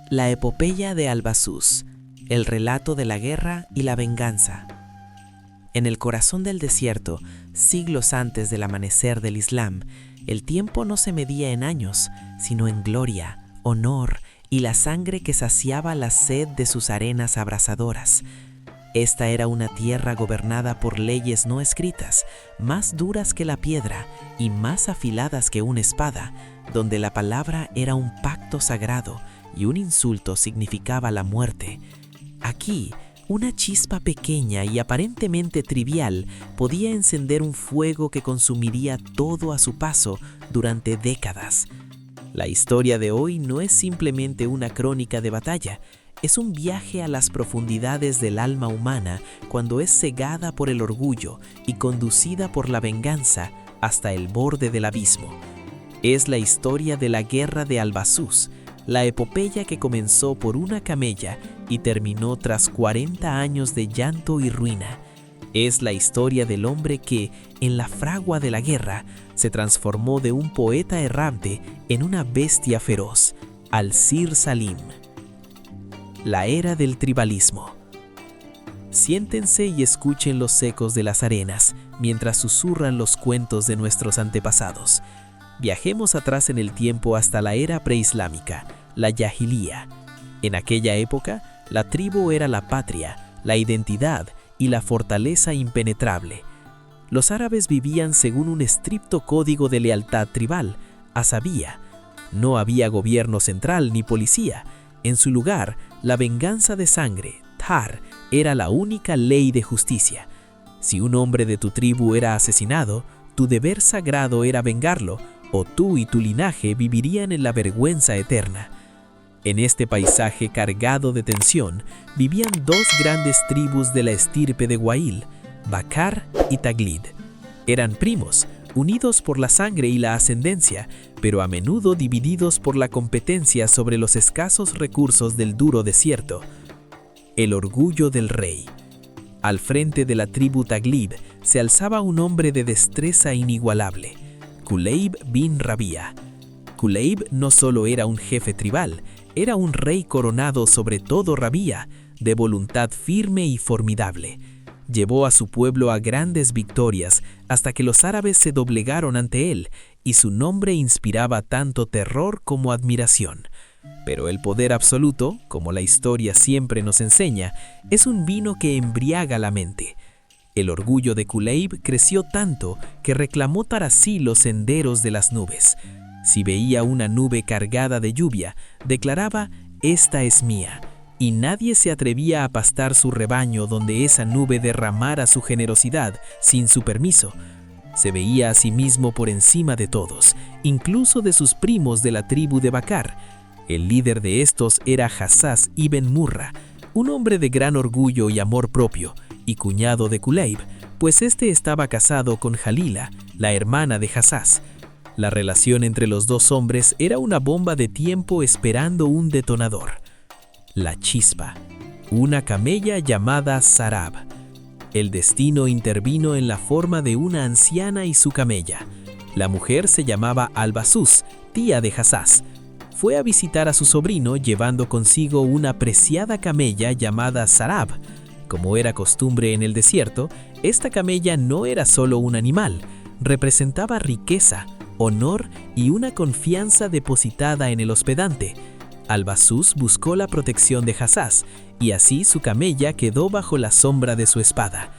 La epopeya de Albasus, el relato de la guerra y la venganza. En el corazón del desierto, siglos antes del amanecer del Islam, el tiempo no se medía en años, sino en gloria, honor y la sangre que saciaba la sed de sus arenas abrasadoras. Esta era una tierra gobernada por leyes no escritas, más duras que la piedra y más afiladas que una espada, donde la palabra era un pacto sagrado y un insulto significaba la muerte. Aquí, una chispa pequeña y aparentemente trivial podía encender un fuego que consumiría todo a su paso durante décadas. La historia de hoy no es simplemente una crónica de batalla, es un viaje a las profundidades del alma humana cuando es cegada por el orgullo y conducida por la venganza hasta el borde del abismo. Es la historia de la guerra de Albasus, la epopeya que comenzó por una camella y terminó tras 40 años de llanto y ruina. Es la historia del hombre que, en la fragua de la guerra, se transformó de un poeta errante en una bestia feroz, Al-Sir Salim. La era del tribalismo. Siéntense y escuchen los ecos de las arenas mientras susurran los cuentos de nuestros antepasados. Viajemos atrás en el tiempo hasta la era preislámica, la Yahilía. En aquella época, la tribu era la patria, la identidad y la fortaleza impenetrable. Los árabes vivían según un estricto código de lealtad tribal, asabía. No había gobierno central ni policía. En su lugar, la venganza de sangre, tar, era la única ley de justicia. Si un hombre de tu tribu era asesinado, tu deber sagrado era vengarlo, o tú y tu linaje vivirían en la vergüenza eterna. En este paisaje cargado de tensión, vivían dos grandes tribus de la estirpe de Wa'il, Bakar y Taglid. Eran primos, unidos por la sangre y la ascendencia, pero a menudo divididos por la competencia sobre los escasos recursos del duro desierto. El orgullo del rey. Al frente de la tribu Taglid se alzaba un hombre de destreza inigualable, Kuleib bin Rabia. Kuleib no solo era un jefe tribal, era un rey coronado sobre todo Rabia, de voluntad firme y formidable. Llevó a su pueblo a grandes victorias hasta que los árabes se doblegaron ante él y su nombre inspiraba tanto terror como admiración. Pero el poder absoluto, como la historia siempre nos enseña, es un vino que embriaga la mente. El orgullo de Kuleib creció tanto que reclamó para sí los senderos de las nubes. Si veía una nube cargada de lluvia, declaraba: «Esta es mía», y nadie se atrevía a pastar su rebaño donde esa nube derramara su generosidad sin su permiso. Se veía a sí mismo por encima de todos, incluso de sus primos de la tribu de Bakar. El líder de estos era Jasás ibn Murra, un hombre de gran orgullo y amor propio, y cuñado de Kuleib, pues este estaba casado con Jalila, la hermana de Jasás. La relación entre los dos hombres era una bomba de tiempo esperando un detonador. La chispa, una camella llamada Sarab. El destino intervino en la forma de una anciana y su camella. La mujer se llamaba Albasus, tía de Jasás. Fue a visitar a su sobrino llevando consigo una preciada camella llamada Sarab. Como era costumbre en el desierto, esta camella no era solo un animal, representaba riqueza, honor y una confianza depositada en el hospedante. Albasus buscó la protección de Jasás, y así su camella quedó bajo la sombra de su espada.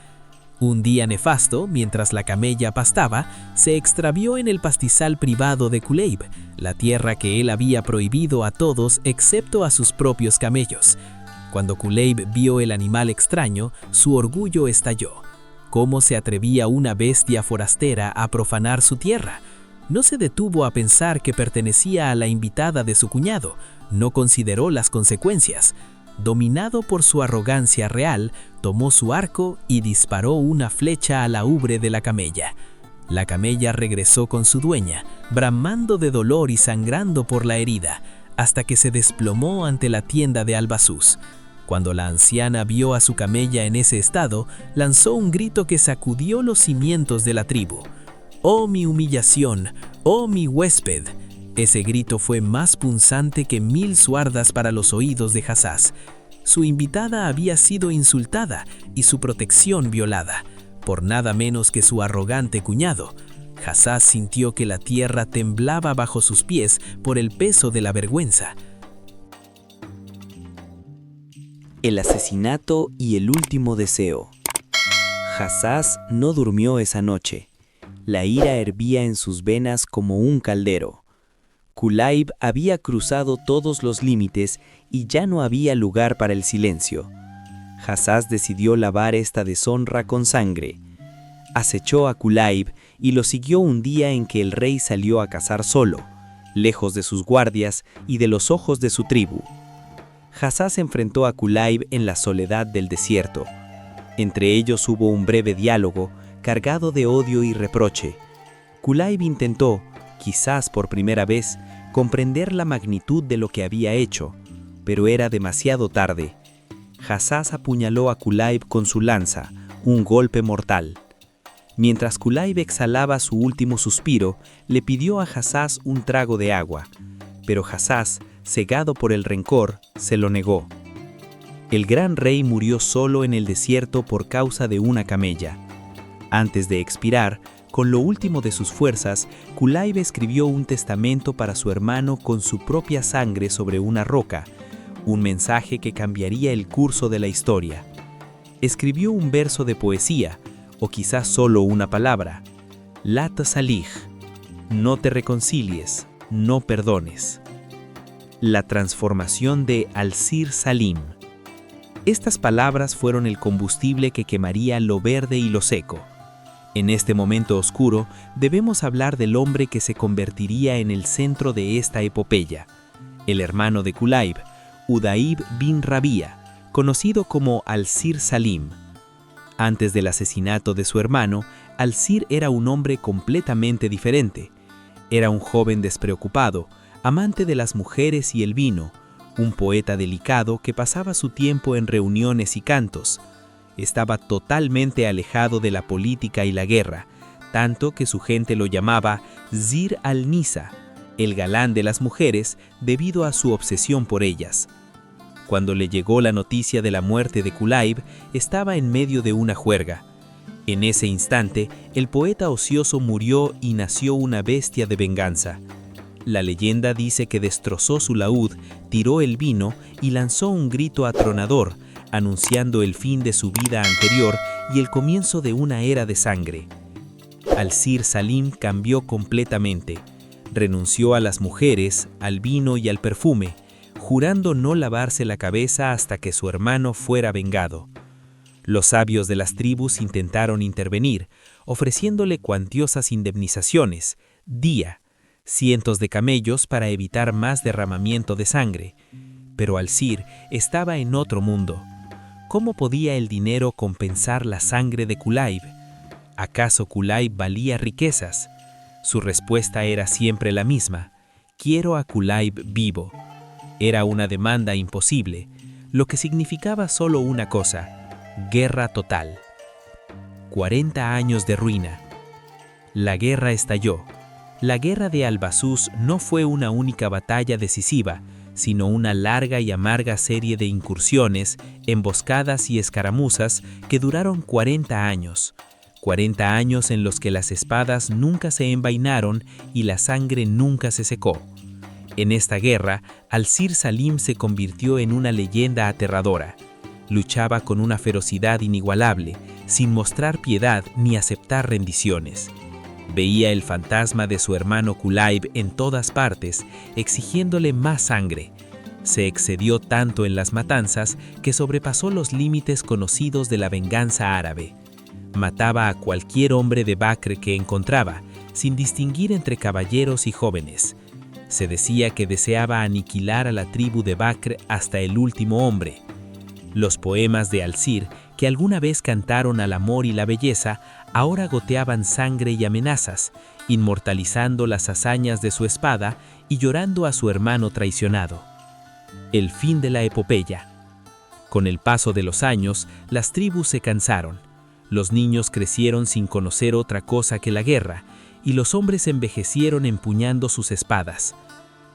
Un día nefasto, mientras la camella pastaba, se extravió en el pastizal privado de Kuleib, la tierra que él había prohibido a todos excepto a sus propios camellos. Cuando Kuleib vio el animal extraño, su orgullo estalló. ¿Cómo se atrevía una bestia forastera a profanar su tierra? No se detuvo a pensar que pertenecía a la invitada de su cuñado, no consideró las consecuencias. Dominado por su arrogancia real, tomó su arco y disparó una flecha a la ubre de la camella. La camella regresó con su dueña, bramando de dolor y sangrando por la herida, hasta que se desplomó ante la tienda de Albasus. Cuando la anciana vio a su camella en ese estado, lanzó un grito que sacudió los cimientos de la tribu. «¡Oh mi humillación! ¡Oh mi huésped!». Ese grito fue más punzante que 1000 suardas para los oídos de Jasás. Su invitada había sido insultada y su protección violada, por nada menos que su arrogante cuñado. Jasás sintió que la tierra temblaba bajo sus pies por el peso de la vergüenza. El asesinato y el último deseo. Jasás no durmió esa noche. La ira hervía en sus venas como un caldero. Kulayb había cruzado todos los límites y ya no había lugar para el silencio. Jasás decidió lavar esta deshonra con sangre. Acechó a Kulayb y lo siguió un día en que el rey salió a cazar solo, lejos de sus guardias y de los ojos de su tribu. Jasás enfrentó a Kulayb en la soledad del desierto. Entre ellos hubo un breve diálogo, cargado de odio y reproche. Kulayb intentó, quizás por primera vez, comprender la magnitud de lo que había hecho, pero era demasiado tarde. Jasás apuñaló a Kulayb con su lanza, un golpe mortal. Mientras Kulayb exhalaba su último suspiro, le pidió a Jasás un trago de agua, pero Jasás, cegado por el rencor, se lo negó. El gran rey murió solo en el desierto por causa de una camella. Antes de expirar, con lo último de sus fuerzas, Kulayb escribió un testamento para su hermano con su propia sangre sobre una roca, un mensaje que cambiaría el curso de la historia. Escribió un verso de poesía, o quizás solo una palabra: La tasalij, no te reconcilies, no perdones. La transformación de Al-Sir Salim. Estas palabras fueron el combustible que quemaría lo verde y lo seco. En este momento oscuro, debemos hablar del hombre que se convertiría en el centro de esta epopeya, el hermano de Kulayb, Udayb bin Rabía, conocido como Al-Sir Salim. Antes del asesinato de su hermano, Al-Sir era un hombre completamente diferente. Era un joven despreocupado, amante de las mujeres y el vino, un poeta delicado que pasaba su tiempo en reuniones y cantos. Estaba totalmente alejado de la política y la guerra, tanto que su gente lo llamaba Zir al-Nisa, el galán de las mujeres, debido a su obsesión por ellas. Cuando le llegó la noticia de la muerte de Kulayb, estaba en medio de una juerga. En ese instante, el poeta ocioso murió y nació una bestia de venganza. La leyenda dice que destrozó su laúd, tiró el vino y lanzó un grito atronador, anunciando el fin de su vida anterior y el comienzo de una era de sangre. Al-Sir Salim cambió completamente. Renunció a las mujeres, al vino y al perfume, jurando no lavarse la cabeza hasta que su hermano fuera vengado. Los sabios de las tribus intentaron intervenir, ofreciéndole cuantiosas indemnizaciones, día, cientos de camellos para evitar más derramamiento de sangre. Pero Al-Sir estaba en otro mundo. ¿Cómo podía el dinero compensar la sangre de Kulayb? ¿Acaso Kulayb valía riquezas? Su respuesta era siempre la misma: quiero a Kulayb vivo. Era una demanda imposible, lo que significaba solo una cosa: guerra total. 40 años de ruina. La guerra estalló. La guerra de Al-Basus no fue una única batalla decisiva, sino una larga y amarga serie de incursiones, emboscadas y escaramuzas que duraron 40 años. 40 años en los que las espadas nunca se envainaron y la sangre nunca se secó. En esta guerra, Al-Sir Salim se convirtió en una leyenda aterradora. Luchaba con una ferocidad inigualable, sin mostrar piedad ni aceptar rendiciones. Veía el fantasma de su hermano Kulayb en todas partes, exigiéndole más sangre. Se excedió tanto en las matanzas que sobrepasó los límites conocidos de la venganza árabe. Mataba a cualquier hombre de Bakr que encontraba, sin distinguir entre caballeros y jóvenes. Se decía que deseaba aniquilar a la tribu de Bakr hasta el último hombre. Los poemas de Al-Sir, que alguna vez cantaron al amor y la belleza, ahora goteaban sangre y amenazas, inmortalizando las hazañas de su espada y llorando a su hermano traicionado. El fin de la epopeya. Con el paso de los años, las tribus se cansaron. Los niños crecieron sin conocer otra cosa que la guerra, y los hombres envejecieron empuñando sus espadas.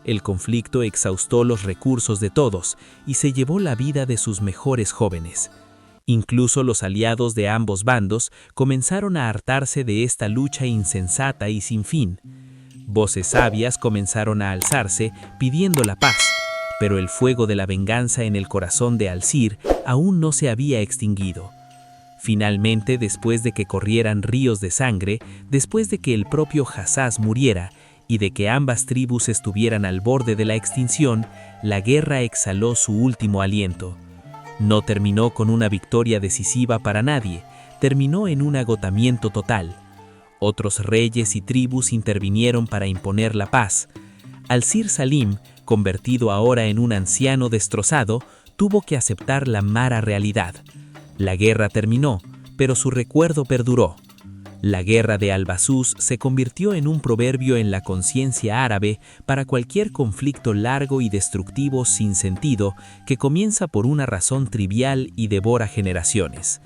El conflicto exhaustó los recursos de todos y se llevó la vida de sus mejores jóvenes. Incluso los aliados de ambos bandos comenzaron a hartarse de esta lucha insensata y sin fin. Voces sabias comenzaron a alzarse pidiendo la paz, pero el fuego de la venganza en el corazón de Al-Zir aún no se había extinguido. Finalmente, después de que corrieran ríos de sangre, después de que el propio Jasás muriera y de que ambas tribus estuvieran al borde de la extinción, la guerra exhaló su último aliento. No terminó con una victoria decisiva para nadie, terminó en un agotamiento total. Otros reyes y tribus intervinieron para imponer la paz. Al-Zir Salim, convertido ahora en un anciano destrozado, tuvo que aceptar la mala realidad. La guerra terminó, pero su recuerdo perduró. La guerra de Al-Basus se convirtió en un proverbio en la conciencia árabe para cualquier conflicto largo y destructivo sin sentido que comienza por una razón trivial y devora generaciones.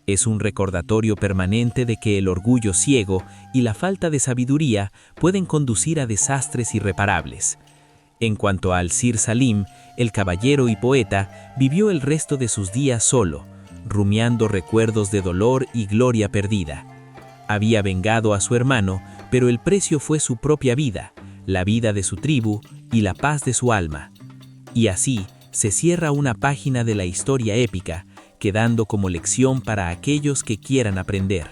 Es un recordatorio permanente de que el orgullo ciego y la falta de sabiduría pueden conducir a desastres irreparables. En cuanto a Al-Zir Salim, el caballero y poeta vivió el resto de sus días solo, rumiando recuerdos de dolor y gloria perdida. Había vengado a su hermano, pero el precio fue su propia vida, la vida de su tribu y la paz de su alma. Y así se cierra una página de la historia épica, quedando como lección para aquellos que quieran aprender.